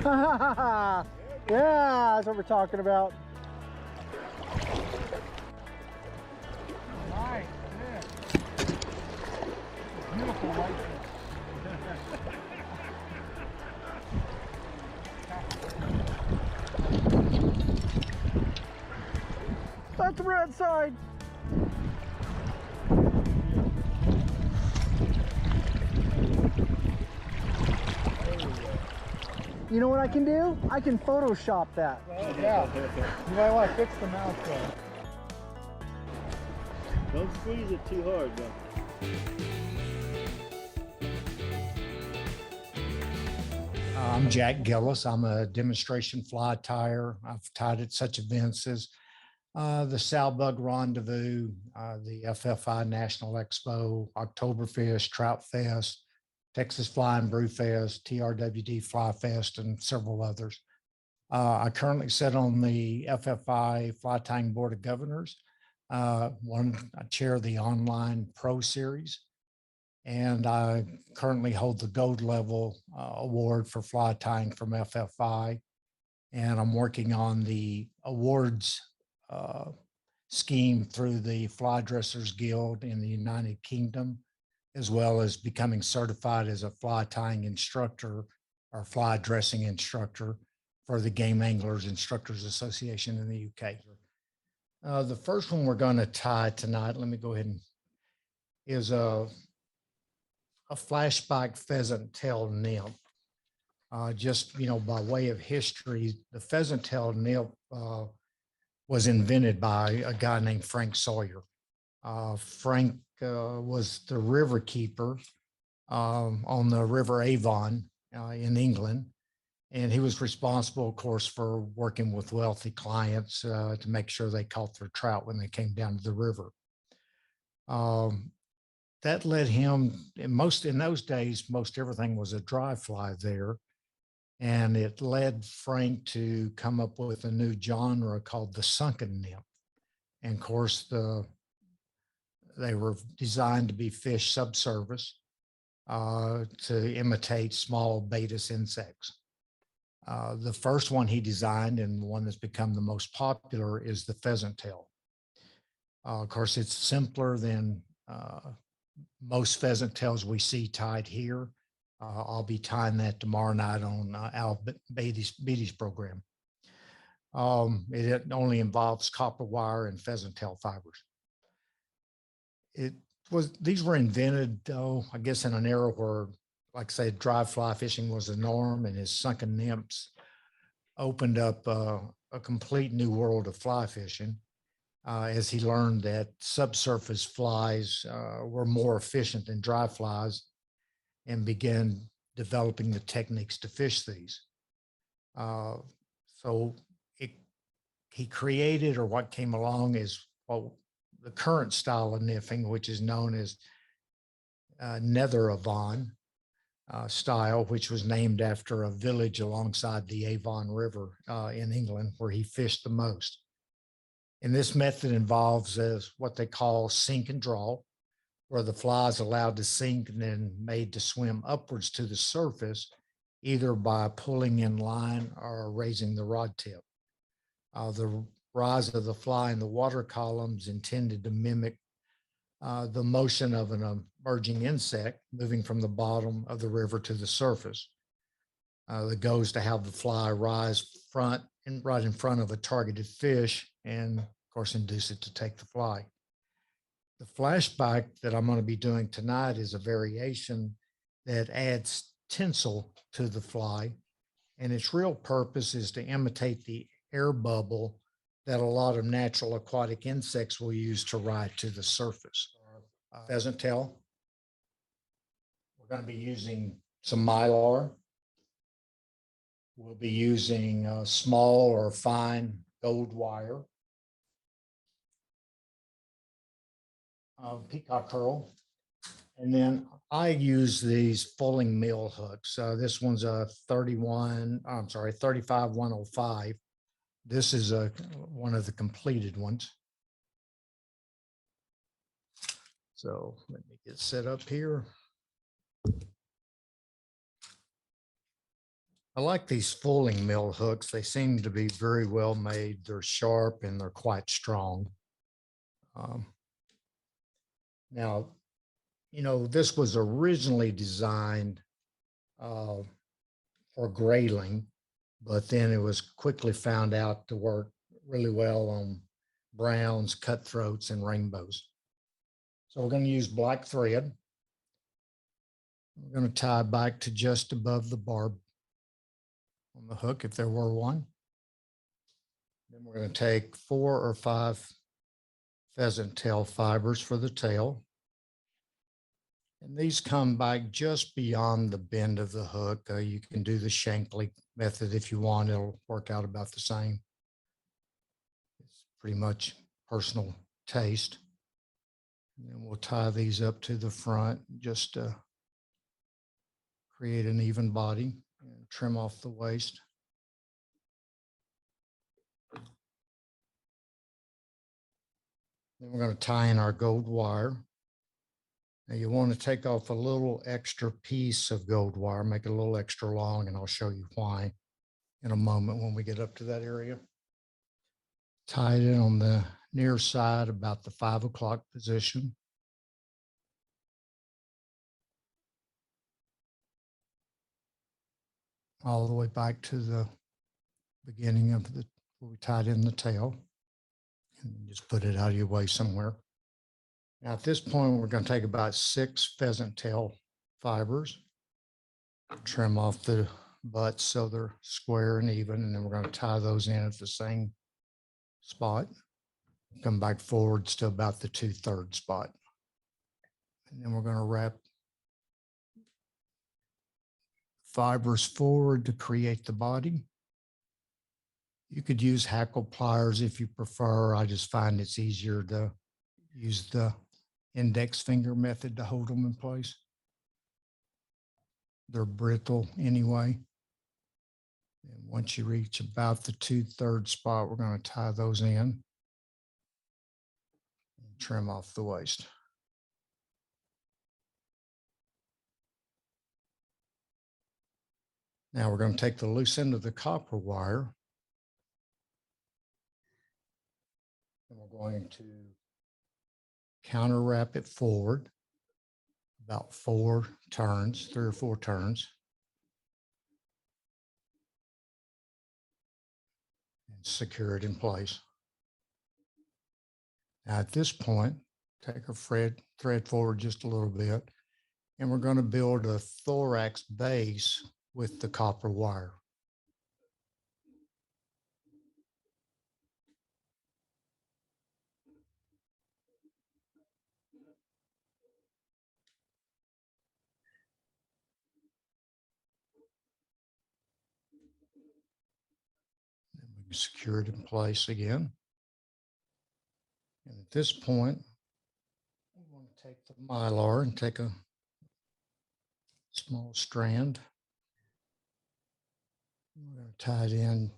Yeah, that's what we're talking about. Nice, yeah. Beautiful whitefish. That's the red side. You know what I can do? I can Photoshop that. Yeah. You might want to fix the mouth though. Don't squeeze it too hard though. I'm Jack Gillis. I'm a demonstration fly tyer. I've tied at such events as the Salbug Rendezvous, the FFI National Expo, Oktoberfest, Trout Fest, Texas Fly and Brew Fest, TRWD Fly Fest, and several others. I currently sit on the FFI Fly Tying Board of Governors. I chair the online pro series, and I currently hold the gold level award for fly tying from FFI. And I'm working on the awards scheme through the Fly Dressers Guild in the United Kingdom, as well as becoming certified as a fly tying instructor or fly dressing instructor for the Game Anglers Instructors Association in the UK. The first one we're going to tie tonight, let me go ahead and, is a flashback pheasant tail nymph. Just, you know, by way of history, the pheasant tail nymph was invented by a guy named Frank Sawyer. Frank was the river keeper on the River Avon in England. And he was responsible, of course, for working with wealthy clients to make sure they caught their trout when they came down to the river. That led him, in those days, most everything was a dry fly there. And it led Frank to come up with a new genre called the sunken nymph. And of course, they were designed to be fish subsurface to imitate small Baetis insects. The first one he designed, and the one that's become the most popular, is the pheasant tail. Of course, it's simpler than most pheasant tails we see tied here. I'll be tying that tomorrow night on Al Beatty's program. It only involves copper wire and pheasant tail fibers. These were invented, though, I guess, in an era where, like I said, dry fly fishing was the norm, and his sunken nymphs opened up a complete new world of fly fishing as he learned that subsurface flies were more efficient than dry flies, and began developing the techniques to fish these. So he created, or what came along is the current style of nymphing, which is known as Nether Avon style, which was named after a village alongside the Avon River in England, where he fished the most. And this method involves what they call sink and draw, where the fly is allowed to sink and then made to swim upwards to the surface, either by pulling in line or raising the rod tip. The rise of the fly in the water columns intended to mimic the motion of an emerging insect moving from the bottom of the river to the surface. The goal is to have the fly rise right in front of a targeted fish, and of course induce it to take the fly. The flashback that I'm going to be doing tonight is a variation that adds tinsel to the fly, and its real purpose is to imitate the air bubble that a lot of natural aquatic insects will use to ride to the surface. Pheasant tail. We're going to be using some mylar. We'll be using small or fine gold wire. Peacock herl. And then I use these fulling mill hooks. This one's a 35105. This is one of the completed ones. So let me get set up here. I like these fulling mill hooks. They seem to be very well made. They're sharp and they're quite strong. Now, this was originally designed for grayling, but then it was quickly found out to work really well on browns, cutthroats, and rainbows. So we're going to use black thread. We're going to tie back to just above the barb on the hook, if there were one. Then we're going to take 4 or 5 pheasant tail fibers for the tail. And these come back just beyond the bend of the hook. You can do the Shankly method if you want. It'll work out about the same. It's pretty much personal taste. And then we'll tie these up to the front just to create an even body and trim off the waist. Then we're going to tie in our gold wire. Now you want to take off a little extra piece of gold wire, make it a little extra long, and I'll show you why in a moment when we get up to that area. Tie it in on the near side about the 5 o'clock position. All the way back to the beginning of the, where we tied in the tail, and just put it out of your way somewhere. Now at this point, we're going to take about 6 pheasant tail fibers, trim off the butts so they're square and even, and then we're going to tie those in at the same spot. Come back forwards to about the 2/3 spot. And then we're going to wrap fibers forward to create the body. You could use hackle pliers if you prefer. I just find it's easier to use the index finger method to hold them in place. They're brittle anyway. And once you reach about the 2/3 spot, we're going to tie those in and trim off the waist. Now we're going to take the loose end of the copper wire and we're going to counter wrap it forward about 4 turns, 3 or 4 turns. And secure it in place. Now at this point, take our thread forward just a little bit, and we're going to build a thorax base with the copper wire. And we can secure it in place again. And at this point, we want to take the mylar and take a small strand. We're going to tie it in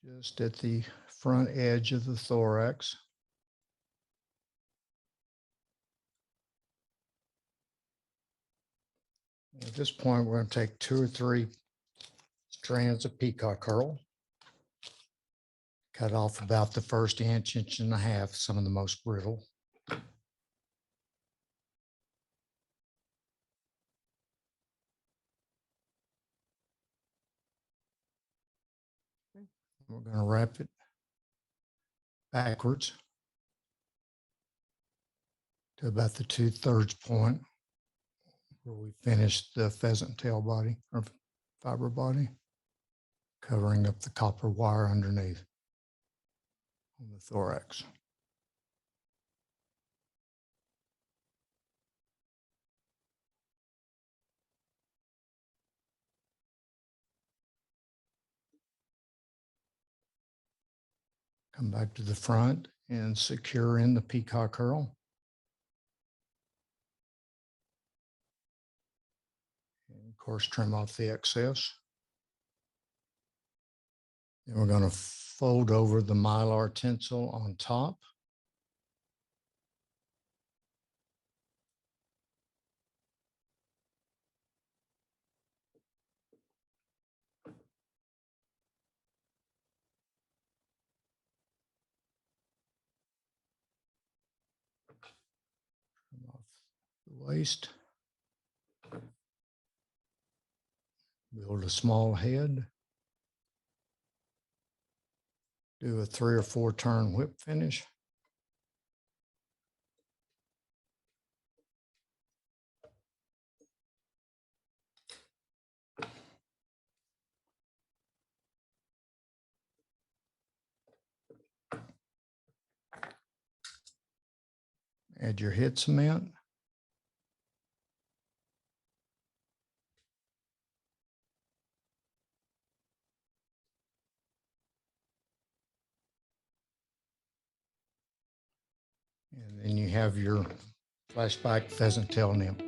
just at the front edge of the thorax. At this point, we're going to take 2 or 3 strands of peacock curl, cut off about the first inch, 1.5 inches, some of the most brittle. We're going to wrap it backwards to about the 2/3 point where we finished the pheasant tail body or fiber body, covering up the copper wire underneath on the thorax. Come back to the front and secure in the peacock curl. And of course, trim off the excess. Then we're going to fold over the mylar tinsel on top. waist. Build a small head. Do a 3 or 4 turn whip finish. Add your head cement. And then you have your flashback pheasant tail nymph.